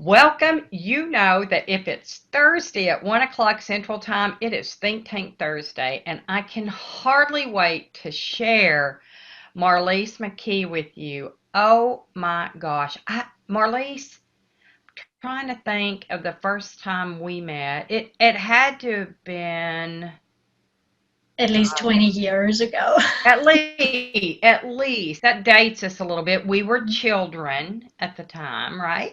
Welcome. You know that if it's Thursday at 1 o'clock Central Time, it is Think Tank Thursday, and I can hardly wait to share Marlies McKie with you. Oh my gosh. Marlies, trying to think of the first time we met. It had to have been At least 20 years ago. at least that dates us a little bit. We were children at the time, right?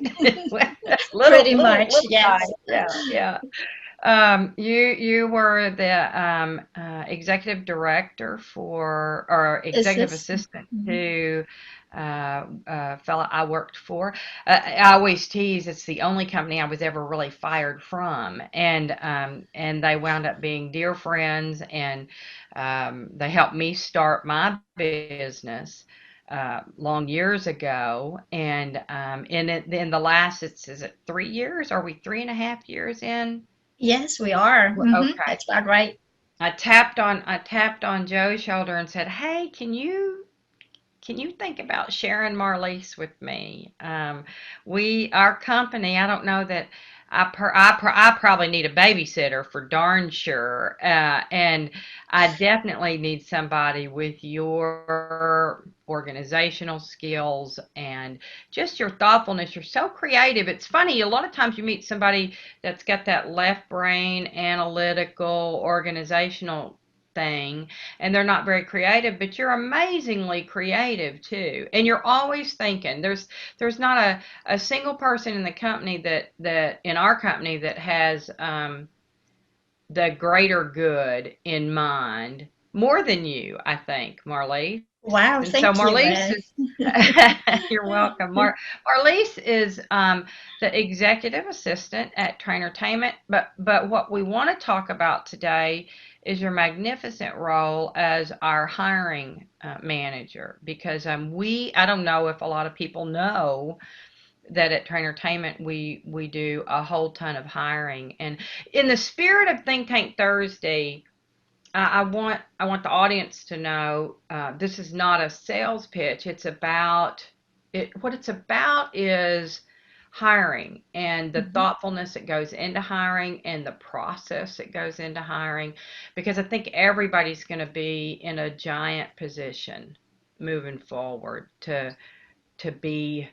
little Pretty little much, little guys. yes. Yeah. You were the executive director for, or executive Assistant. assistant to a fella I worked for. I always tease it's the only company I was ever really fired from, and they wound up being dear friends, and they helped me start my business. Long years ago, and in the last, is it 3 years? Are we 3.5 years in? Yes, we are. Okay. That's about right. I tapped on Joe's shoulder and said, "Hey, can you think about sharing Marlies with me? Our company. I don't know that I probably need a babysitter for darn sure, and I definitely need somebody with your organizational skills and just your thoughtfulness. You're so creative. It's funny. A lot of times you meet somebody that's got that left brain, analytical, organizational thing, and they're not very creative, but you're amazingly creative too, and you're always thinking. There's not a single person in the company that in our company that has the greater good in mind more than you, I think, Marlies. And Wow, so thank you, Marlies is Beth. you're welcome. Marlies is the executive assistant at TrainerTainment, but what we want to talk about today is your magnificent role as our hiring manager, because I don't know if a lot of people know that at TrainerTainment we do a whole ton of hiring. And in the spirit of Think Tank Thursday, I want the audience to know this is not a sales pitch. It's about it. What it's about is hiring and the Mhm. thoughtfulness that goes into hiring and the process that goes into hiring, because I think everybody's going to be in a giant position moving forward to be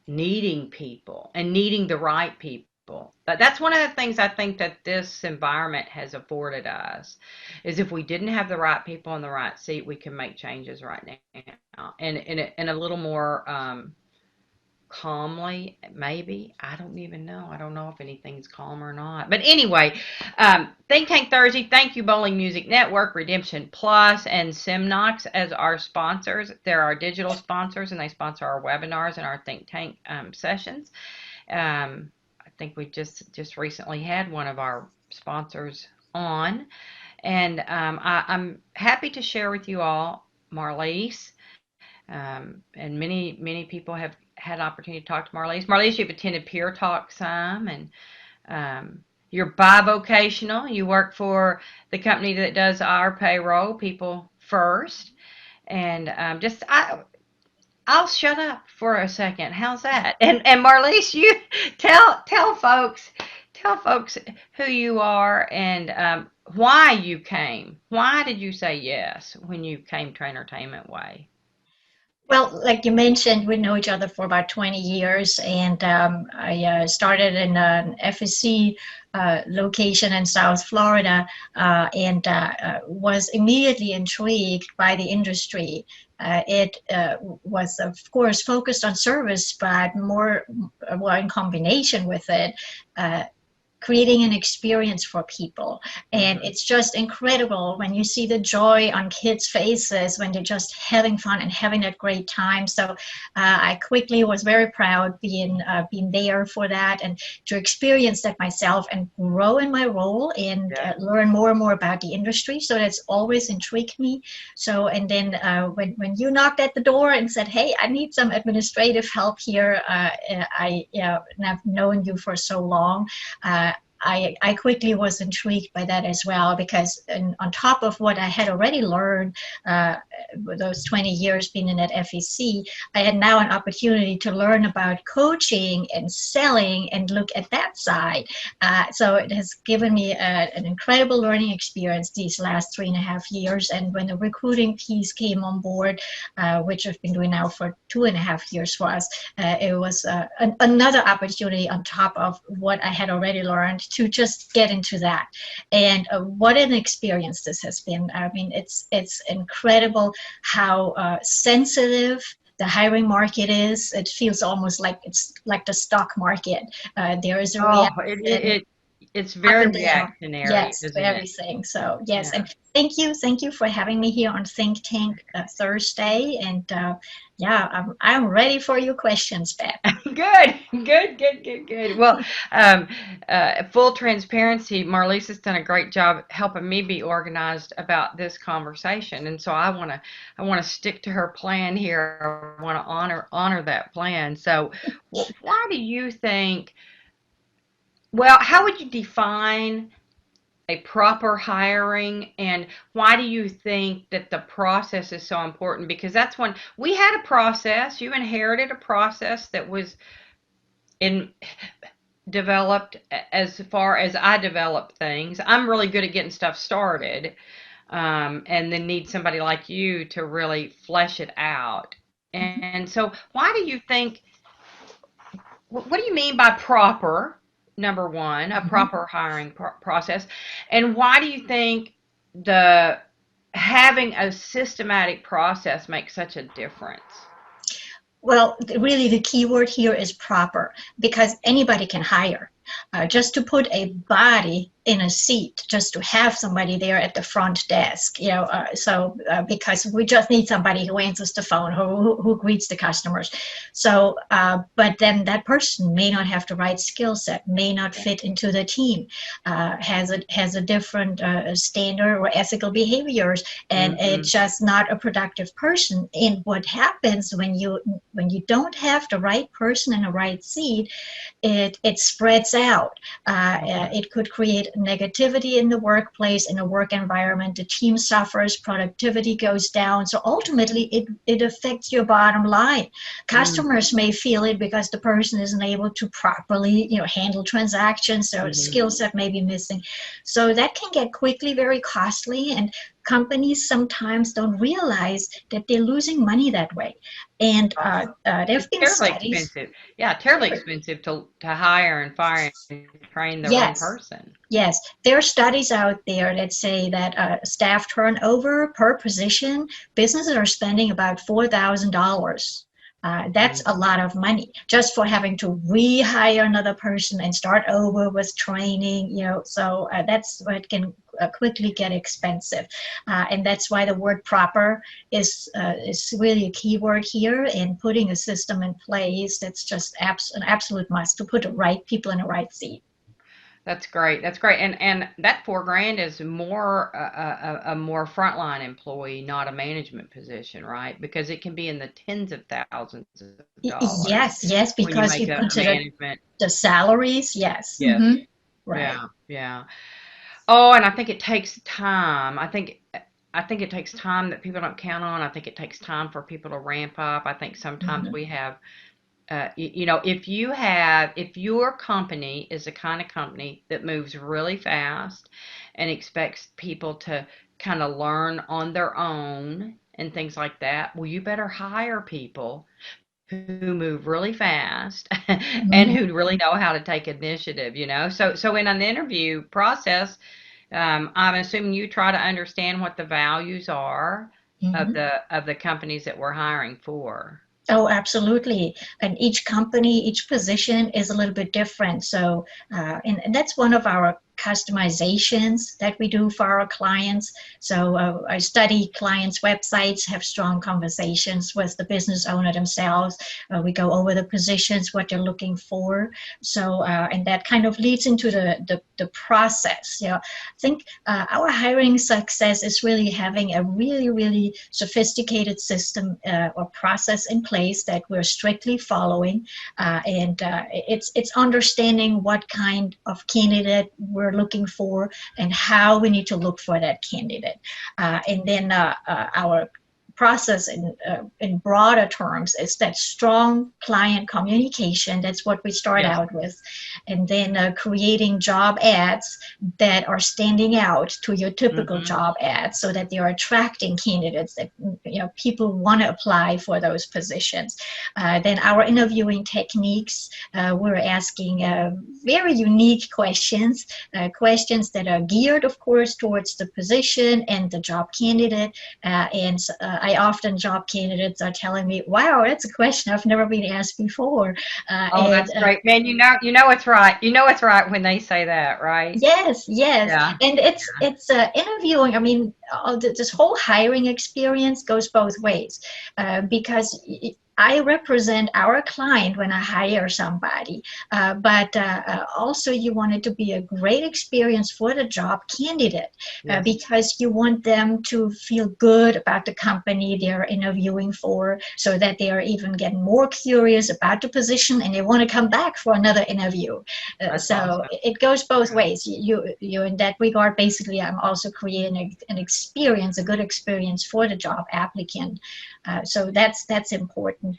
needing people and needing the right people. But that's one of the things I think that this environment has afforded us, is if we didn't have the right people in the right seat, we can make changes right now, and a little more calmly, maybe. I don't even know. I don't know if anything's calm or not. But anyway, Think Tank Thursday. Thank you, Bowling Music Network, Redemption Plus, and Simnox as our sponsors. They're our digital sponsors, and they sponsor our webinars and our Think Tank sessions. I think we just recently had one of our sponsors on, and I'm happy to share with you all, Marlies. And many people have had an opportunity to talk to Marlies. Marlies, you've attended Peer Talk some, and you're bivocational. You work for the company that does our payroll, People First, and I'll shut up for a second. How's that? And Marlies, you tell folks who you are, and why you came. Why did you say yes when you came TrainerTainment way? Well, like you mentioned, we know each other for about 20 years, and I started in an FSC location in South Florida, and was immediately intrigued by the industry. It was, of course, focused on service, but more, well, in combination with it, creating an experience for people. And Mm-hmm. it's just incredible when you see the joy on kids' faces when they're just having fun and having a great time. So I quickly was very proud being there for that, and to experience that myself and grow in my role and Yeah. learn more and more about the industry. So that's always intrigued me. So, and then when you knocked at the door and said, "Hey, I need some administrative help here," and I've known you for so long. I quickly was intrigued by that as well, because on top of what I had already learned, those 20 years being at FEC, I had now an opportunity to learn about coaching and selling and look at that side. So it has given me an incredible learning experience these last 3.5 years. And when the recruiting piece came on board, which I've been doing now for 2.5 years for us, it was another opportunity on top of what I had already learned to just get into that. And what an experience this has been. I mean, it's incredible how sensitive the hiring market is. It feels almost like it's like the stock market. There is a Oh, reaction it's up very and down. reactionary, Yes, to isn't it? everything. So yes, Yeah. and thank you for having me here on Think Tank Thursday. And yeah, I'm ready for your questions, Beth. Good, good. Well, um, full transparency, Marlies has done a great job helping me be organized about this conversation, and so I want to stick to her plan here. I want to honor that plan. So, why do you think? Well, how would you define a proper hiring, and why do you think that the process is so important? Because that's when we had a process. You inherited a process that was in developed as far as I develop things. I'm really good at getting stuff started, and then need somebody like you to really flesh it out. And so, why do you think? What do you mean by proper? Number one, a Mhm. proper hiring process, and why do you think the having a systematic process makes such a difference? Well, really, the key word here is proper, because anybody can hire. Just to put a body in a seat, just to have somebody there at the front desk, because we just need somebody who answers the phone, who greets the customers. So, but then that person may not have the right skill set, may not fit into the team, has a different standard or ethical behaviors, and Mm-hmm. it's just not a productive person. And what happens when you don't have the right person in the right seat, it spreads out. Okay. It could create negativity in the workplace, in the work environment. The team suffers, productivity goes down. So ultimately, it affects your bottom line. Customers may feel it because the person isn't able to properly, handle transactions. So Mm-hmm. skill set may be missing. So that can get quickly very costly, and companies sometimes don't realize that they're losing money that way. And there It's have been terribly studies. expensive. Yeah, terribly expensive to hire and fire and train the wrong Yes, person. yes. There are studies out there that say that staff turnover per position, businesses are spending about $4,000. That's a Mm. lot of money just for having to rehire another person and start over with training. So that's what can quickly get expensive, and that's why the word proper is really a key word here. And putting a system in place, that's just an absolute must to put the right people in the right seat. That's great. That's great. And that 4 grand is more a more frontline employee, not a management position, right? Because it can be in the tens of thousands of dollars Yes, yes, when you because make you a consider management. the salaries. Yes. Yes. Right. Yeah. Yeah. Oh, and I think it takes time. I think it takes time that people don't count on. I think it takes time for people to ramp up. I think sometimes Mhm. we have if your company is the kind of company that moves really fast and expects people to kind of learn on their own and things like that, well, you better hire people who move really fast and Mhm. who really know how to take initiative, so in an interview process, I'm assuming you try to understand what the values are of Mhm. the companies that we're hiring for. Oh, absolutely. And each company, each position is a little bit different. So, and that's one of our customizations that we do for our clients. So I study clients' websites, have strong conversations with the business owner themselves. We go over the positions, what they're looking for. So, and that kind of leads into the process. I think our hiring success is really having a really sophisticated system or process in place that we're strictly following, and it's understanding what kind of candidate we're looking for and how we need to look for that candidate, and then our process in broader terms is that strong client communication. That's what we start out with, and then creating job ads that are standing out to your typical job ads, so that they are attracting candidates that people want to apply for those positions. Then our interviewing techniques, we're asking very unique questions, questions that are geared, of course, towards the position and the job candidate, and job candidates are telling me, wow, that's a question I've never been asked before. That's great, man. You know it's right. You know it's right when they say that, right? Yes. Yeah. And it's interviewing. I mean, this whole hiring experience goes both ways, because I represent our client when I hire somebody, but also you want it to be a great experience for the job candidate, because you want them to feel good about the company they're interviewing for, so that they are even getting more curious about the position and they want to come back for another interview. So awesome. It goes both ways. You in that regard, basically, I'm also creating an experience, a good experience for the job applicant. So that's important.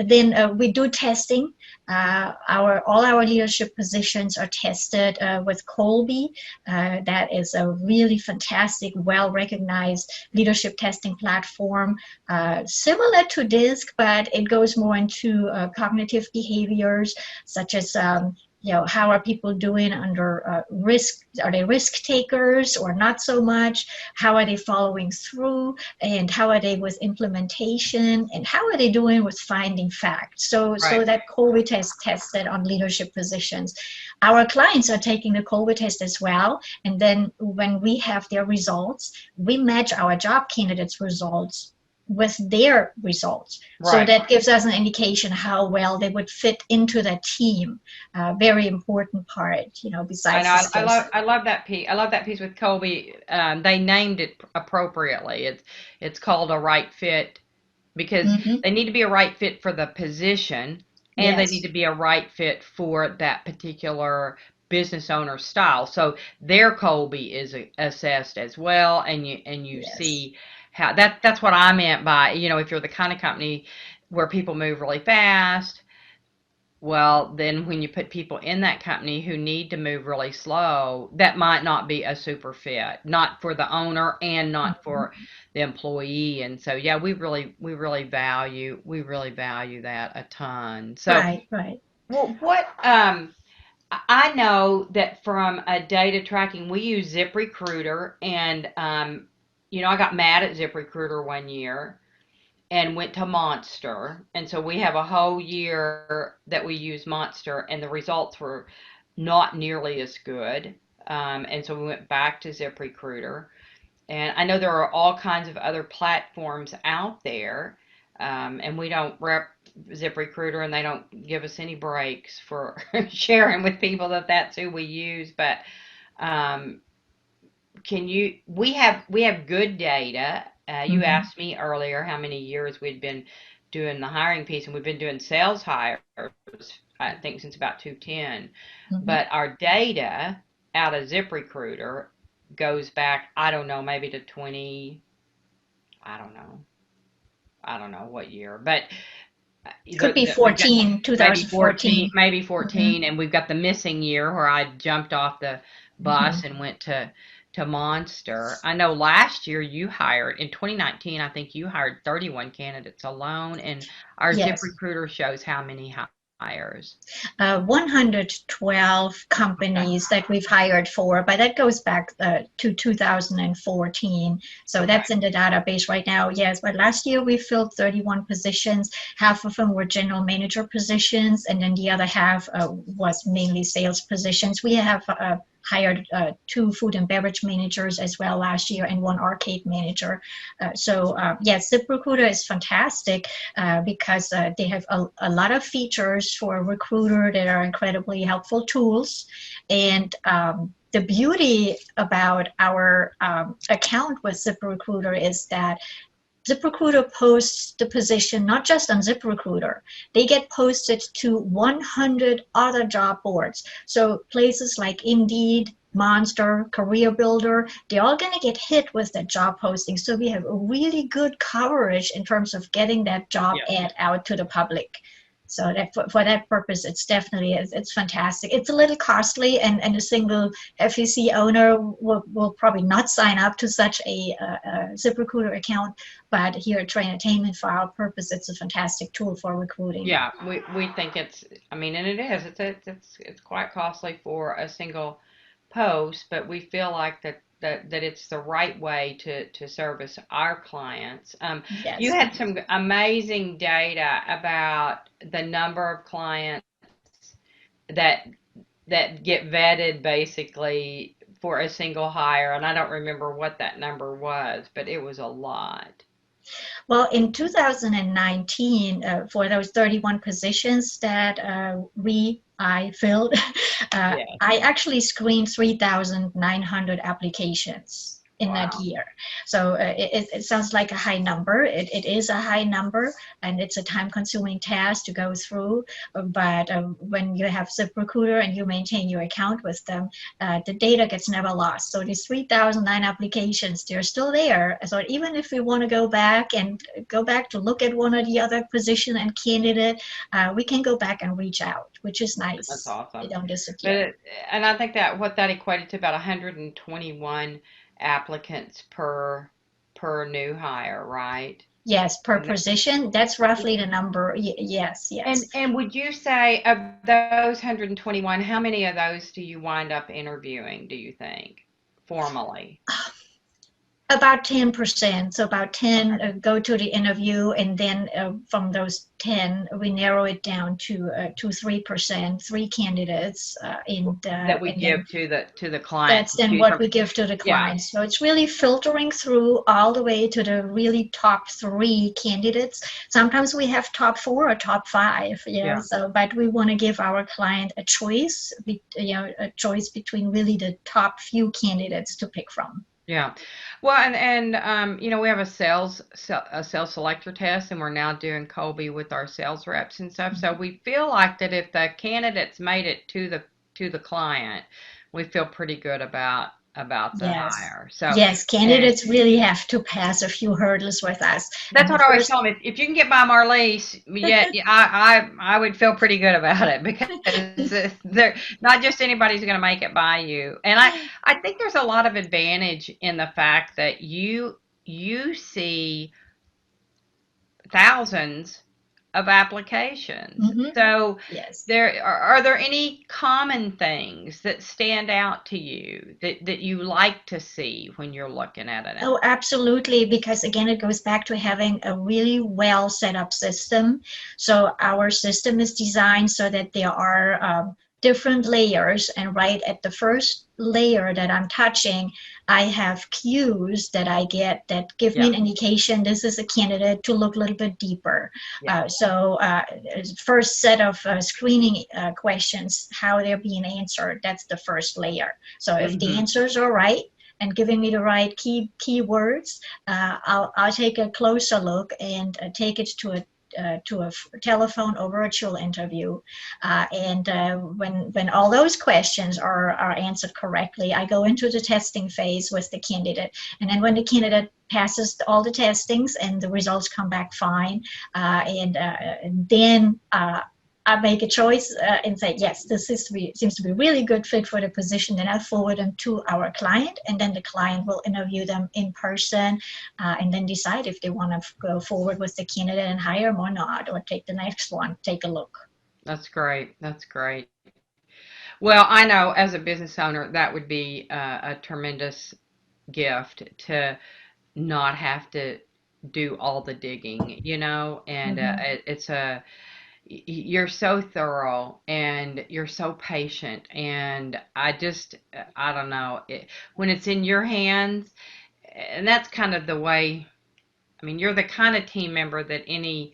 Then we do testing. All our leadership positions are tested with Colby. That is a really fantastic, well-recognized leadership testing platform, similar to DISC, but it goes more into cognitive behaviors, such as how are people doing under risk? Are they risk takers or not so much? How are they following through? And how are they with implementation? And how are they doing with finding facts? So that Colby test tested on leadership positions. Our clients are taking the Colby test as well. And then when we have their results, we match our job candidates' results with their results. So that gives us an indication how well they would fit into the team. Very important part, besides the skills. I love that piece. I love that piece with Colby. They named it appropriately. It's called a right fit, because they need to be a right fit for the position, and they need to be a right fit for that particular business owner style. So their Colby is assessed as well, and you see how that's what I meant by, if you're the kind of company where people move really fast, well, then when you put people in that company who need to move really slow, that might not be a super fit, not for the owner and not for the employee. And so, we really value that a ton. So, right. Well, what I know that from a data tracking, we use ZipRecruiter, and I got mad at ZipRecruiter one year and went to Monster. And so we have a whole year that we use Monster, and the results were not nearly as good. And so we went back to ZipRecruiter. And I know there are all kinds of other platforms out there, and we don't rep ZipRecruiter, and they don't give us any breaks for sharing with people that that's who we use. But we have good data. You asked me earlier how many years we'd been doing the hiring piece, and we've been doing sales hires, I think, since about 2010. But our data out of ZipRecruiter goes back, I don't know, maybe to 20, I don't know what year, but could be 2014. Maybe 14, and we've got the missing year where I jumped off the bus and went to Monster. I know last year in 2019, I think you hired 31 candidates alone, and our ZipRecruiter shows how many hires. 112 companies that we've hired for, but that goes back to 2014. So that's in the database right now. Yes, but last year we filled 31 positions. Half of them were general manager positions, and then the other half was mainly sales positions. We have hired 2 food and beverage managers as well last year and 1 arcade manager. Yes, ZipRecruiter is fantastic because they have a lot of features for a recruiter that are incredibly helpful tools. And the beauty about our account with ZipRecruiter is that ZipRecruiter posts the position not just on ZipRecruiter. They get posted to 100 other job boards. So places like Indeed, Monster, Career Builder, they're all going to get hit with that job posting. So we have a really good coverage in terms of getting that job ad out to the public. So that for that purpose, it's fantastic. It's a little costly, and a single FEC owner will probably not sign up to such a ZipRecruiter account. But here at TrainerTainment, for our purpose, it's a fantastic tool for recruiting. Yeah, we think it's. I mean, and it is. It's quite costly for a single post, but we feel like that it's the right way to service our clients. Yes. You had some amazing data about the number of clients that get vetted basically for a single hire, and I don't remember what that number was, but it was a lot. Well, in 2019, for those 31 positions that I filled, I actually screened 3,900 applications in that year. So it sounds like a high number. It is a high number, and it's a time-consuming task to go through. But when you have ZipRecruiter and you maintain your account with them, the data gets never lost. So these 3,009 applications, they're still there. So even if we want to go back to look at one or the other position and candidate, we can go back and reach out, which is nice. That's awesome. They don't disappear. And I think that what that equated to about 121 applicants per new hire, right? Yes, per position. That's roughly the number. Yes. And would you say of those 121, how many of those do you wind up interviewing, do you think, formally? About 10%. So about 10 go to the interview, and then from those 10, we narrow it down to 3%, 3 candidates that we give to the client. That's then what we give to the clients. So it's really filtering through all the way to the really top 3 candidates. Sometimes we have top 4 or top 5. So, but we want to give our client a choice, a choice between really the top few candidates to pick from. Yeah. Well, and we have a sales selector test, and we're now doing Colby with our sales reps and stuff. So we feel like that if the candidates made it to the client, we feel pretty good about the hire. So yes, candidates really have to pass a few hurdles with us. That's what I always tell them. If you can get by Marlies, I would feel pretty good about it, because they're not just anybody's going to make it by you. And I think there's a lot of advantage in the fact that you see thousands of applications. Mm-hmm. So are there any common things that stand out to you that you like to see when you're looking at it? Oh, absolutely. Because again, it goes back to having a really well set up system. So our system is designed so that there are different layers, and right at the first layer that I'm touching, I have cues that I get that give me an indication this is a candidate to look a little bit deeper. First set of screening questions, how they're being answered, that's the first layer. So if the answers are right and giving me the right keywords, I'll take a closer look and take it to a telephone or virtual interview, and when all those questions are answered correctly, I go into the testing phase with the candidate, and then when the candidate passes all the testings and the results come back fine, and then I make a choice and say, yes, this seems to be a really good fit for the position. Then I forward them to our client, and then the client will interview them in person, and then decide if they want to go forward with the candidate and hire them or not, or take the next one, take a look. That's great. That's great. Well, I know as a business owner, that would be a tremendous gift to not have to do all the digging, and it's you're so thorough and you're so patient, and I don't know when it's in your hands, and that's kind of the way. I mean, you're the kind of team member that any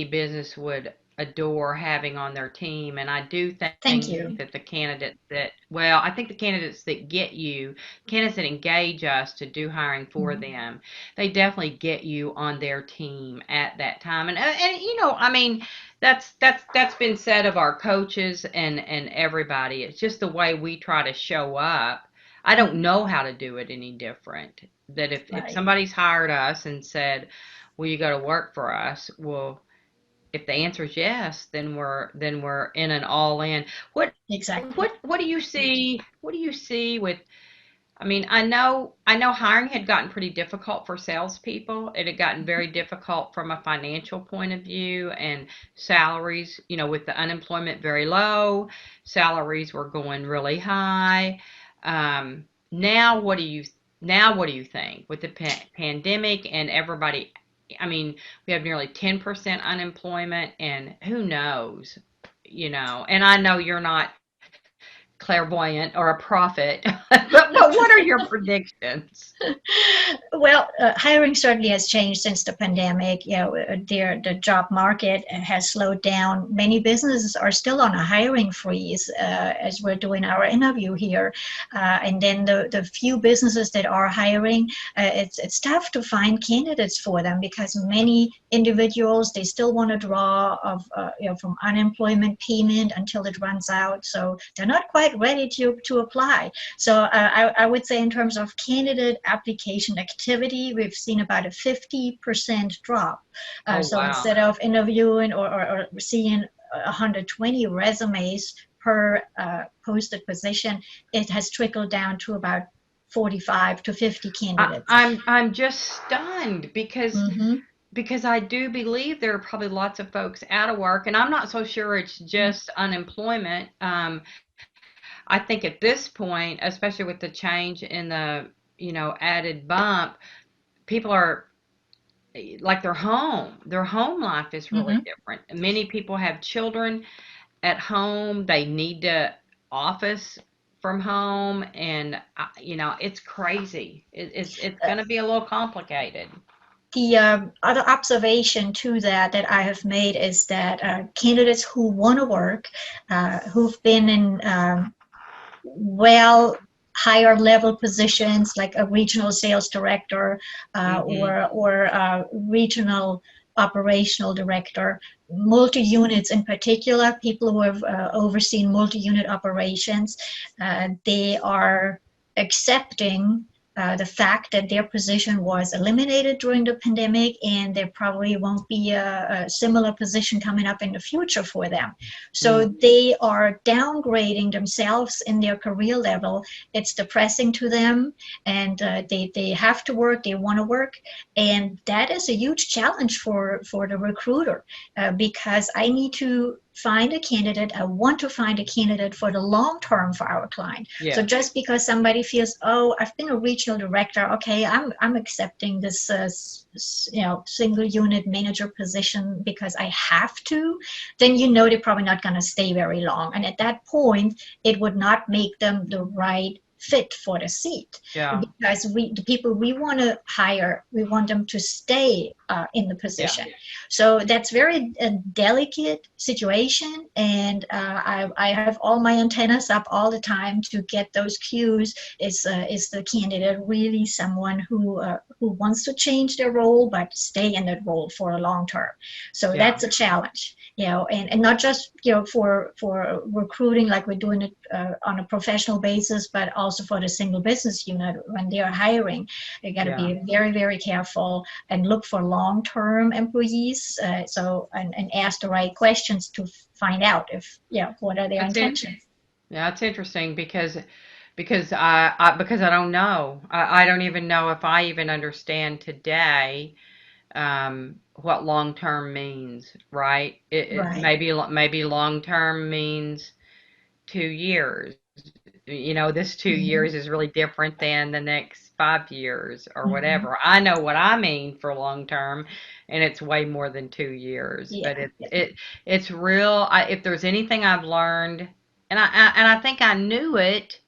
business would adore having on their team. And I do Thank think you. that the candidates that, well, I think the candidates that get you, candidates that engage us to do hiring for Mhm. them, they definitely get you on their team at that time. And you know, I mean, that's been said of our coaches and everybody. It's just the way we try to show up. I don't Mhm. know how to do it any different. That if Right. somebody's hired us and said, "Will you go to work for us?" Well, if the answer is yes, then we're in an all in. What Exactly. what do you see? What do you see with? I mean, I know hiring had gotten pretty difficult for salespeople. It had gotten very difficult from a financial point of view, and salaries, you know, with the unemployment very low, salaries were going really high. Now, what do you think with the pandemic and everybody? I mean, we have nearly 10% unemployment, and who knows, you know. And I know you're not clairvoyant or a prophet, but what are your predictions? Well, hiring certainly has changed since the pandemic. You know, the job market has slowed down. Many businesses are still on a hiring freeze as we're doing our interview here. And then the few businesses that are hiring, it's tough to find candidates for them because many individuals, they still want to draw from unemployment payment until it runs out. So they're not quite ready to apply. So I would say in terms of candidate application activity, we've seen about a 50% drop. Oh, So wow. instead of interviewing or seeing 120 resumes per posted position, it has trickled down to about 45 to 50 candidates. I'm just stunned Mm-hmm. because I do believe there are probably lots of folks out of work, and I'm not so sure it's just unemployment. I think at this point, especially with the change in the, added bump, people are like their home life is really Mm-hmm. different. Many people have children at home. They need to office from home, and it's crazy. It's going to be a little complicated. The other observation to that I have made is that candidates who want to work, who've been in well higher level positions like a regional sales director Hmm. or regional operational director, multi units in particular, people who have overseen multi unit operations, they are accepting the fact that their position was eliminated during the pandemic and there probably won't be a similar position coming up in the future for them. So Mm. they are downgrading themselves in their career level. It's depressing to them, and they have to work, they want to work. And that is a huge challenge for the recruiter because I need to find a candidate. I want to find a candidate for the long term for our client. So Yes. just because somebody feels, oh, I've been a regional director, okay, I'm accepting this, single unit manager position because I have to, then you know they're probably not going to stay very long. And at that point, it would not make them the right fit for the seat Yeah. because the people we want to hire, we want them to stay in the Yeah. position. So that's very delicate situation, and I have all my antennas up all the time to get those cues. Is the candidate really someone who wants to change their role but stay in that role for a long term? So Yeah. that's a challenge, and not just for recruiting like we're doing it on a professional basis, but also for the single business unit when they are hiring. You got to Yeah. be very, very careful and look for long-term employees. And ask the right questions to find out if what are their That's it. intentions. Yeah, it's interesting because I don't know. I don't even know if I even understand today what long term means, right? It Right. maybe long term means 2 years. this 2 years is really different than the next 5 years or Mhm. whatever. I know what I mean for long term, and it's way more than 2 years. But Yeah. it's real. If there's anything I've learned, and I think I knew it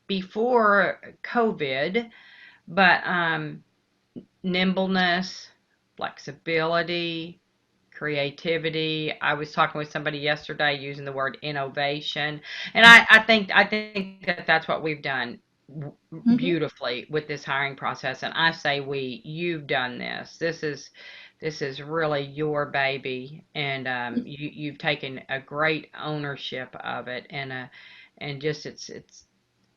before COVID, but nimbleness, flexibility, creativity. I was talking with somebody yesterday using the word innovation, and I think that that's what we've done Mhm. beautifully with this hiring process. And I say you've done this. This is really your baby, and you've taken a great ownership of it, and just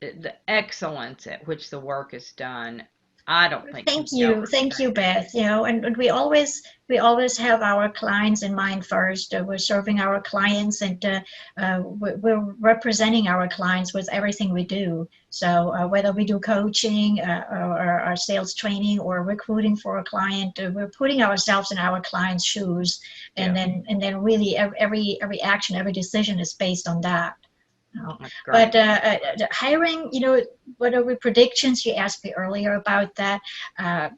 the excellence at which the work is done. I don't think can be Thank you, overstated. Beth. And we always have our clients in mind first. We're serving our clients, and we're representing our clients with everything we do. So whether we do coaching, or sales training, or recruiting for a client, we're putting ourselves in our client's shoes, and Yeah, then really every action, every decision is based on that. No. that's But great. the hiring, what are the predictions? You asked me earlier about that. Uh,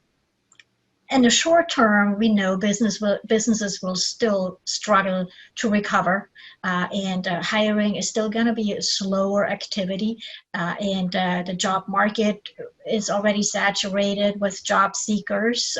in the short term, we know businesses will still struggle to recover, and hiring is still going to be a slower activity, and the job market is already saturated with job seekers,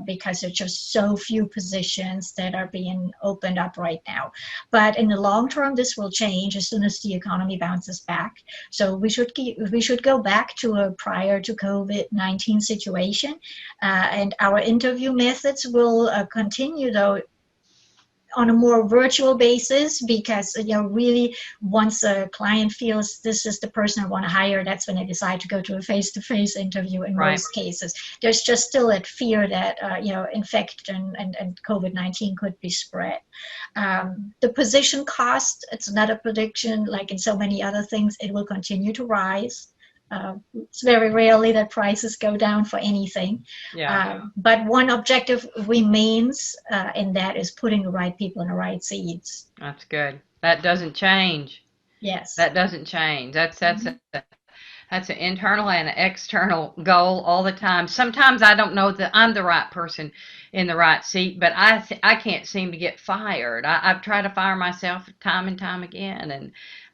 because there's just so few positions that are being opened up right now. But in the long term, this will change as soon as the economy bounces back. So we should go back to a prior to COVID-19 situation, and our interview methods will continue, though, on a more virtual basis, because really, once a client feels this is the person I want to hire, that's when they decide to go to a face-to-face interview. In Right. most cases, there's just still that fear that infection and COVID-19 could be spread. The position cost, it's another prediction. Like in so many other things, it will continue to rise. It's very rarely that prices go down for anything. Yeah, But one objective remains, and that is putting the right people in the right seats. that's good. That doesn't change. Yes. That doesn't change. Mhm. That's an internal and an external goal all the time. Sometimes I don't know that I'm the right person in the right seat, but I can't seem to get fired. I've tried to fire myself time and time again, and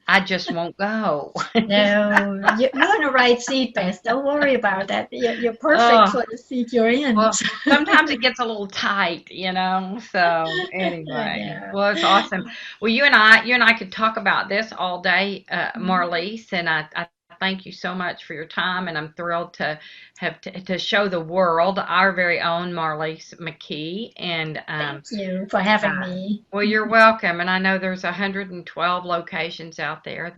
I just won't go. No, you're in the right seat, Beth. Don't worry about that. You're perfect Oh, for the seat you're in. well, sometimes it gets a little tight. So anyway, Yeah. well, it's awesome. Well, you and I could talk about this all day, Marlies, and I thank you so much for your time, and I'm thrilled to have to show the world our very own Marlies McKie, and Thank you for having uh, me. well, you're welcome. And I know there's 112 locations out there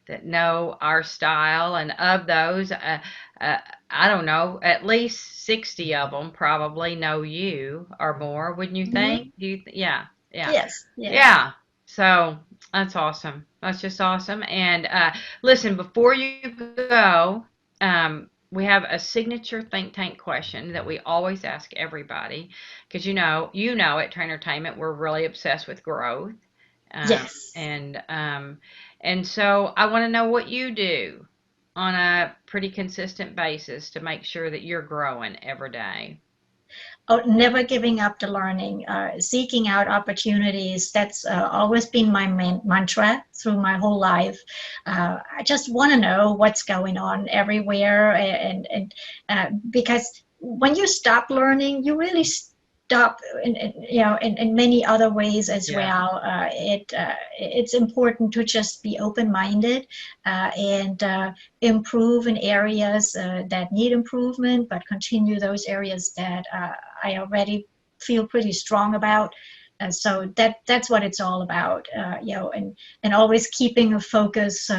that know our style, and of those, uh, I don't know, at least 60 of them probably know you or more, wouldn't you think? Mhm. Yeah, yeah, Yes, yes. yeah. So that's awesome. That's just awesome. And listen, before you go, we have a signature think tank question that we always ask everybody, because at TrainerTainment we're really obsessed with growth, um, Yes. and so I want to know what you do on a pretty consistent basis to make sure that you're growing every day. Oh, never giving up the learning, seeking out opportunities. That's always been my mantra through my whole life. I just want to know what's going on everywhere, because when you stop learning, you really stop in many other ways as Yeah. well. It's important to just be open-minded, and improve in areas that need improvement, but continue those areas that I already feel pretty strong about. So that's what it's all about, and always keeping a focus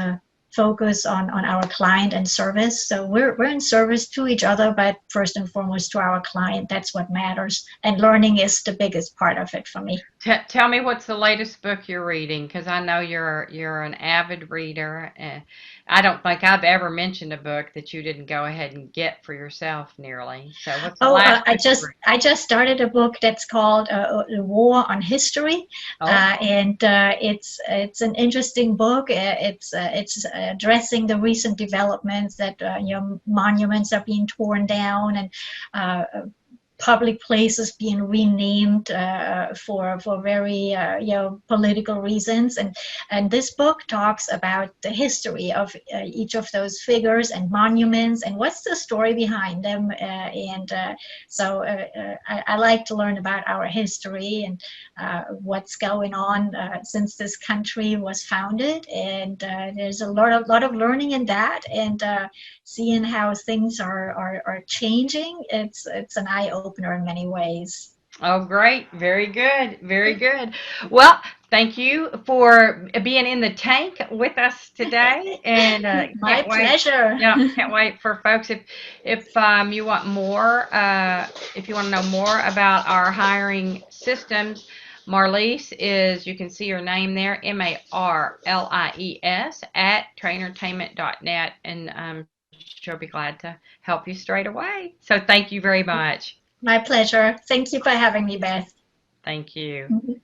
on our client and service. So we're in service to each other, but first and foremost to our client. That's what matters, and learning is the biggest part of it for me. Tell me what's the latest book you're reading, because I know you're an avid reader. And I don't think I've ever mentioned a book that you didn't go ahead and get for yourself nearly. So what's the Oh, last I book you just read? I just started a book that's called "The War on History," Oh, and it's an interesting book. It's addressing the recent developments that monuments are being torn down and uh, public places being renamed for very political reasons, and this book talks about the history of each of those figures and monuments and what's the story behind them, and so I like to learn about our history and what's going on since this country was founded, and there's a lot of learning in that, and seeing how things are changing. It's an eye opener in many ways. oh, great. Very good. Very good. Well, thank you for being in the tank with us today, and My can't wait. pleasure. Yeah, can't wait for folks. If you want more, if you want to know more about our hiring systems, Marlies is, you can see her name there, Marlies at TrainerTainment.net, and she'll be glad to help you straight away. So thank you very much. My pleasure. Thank you for having me, Beth. Thank you.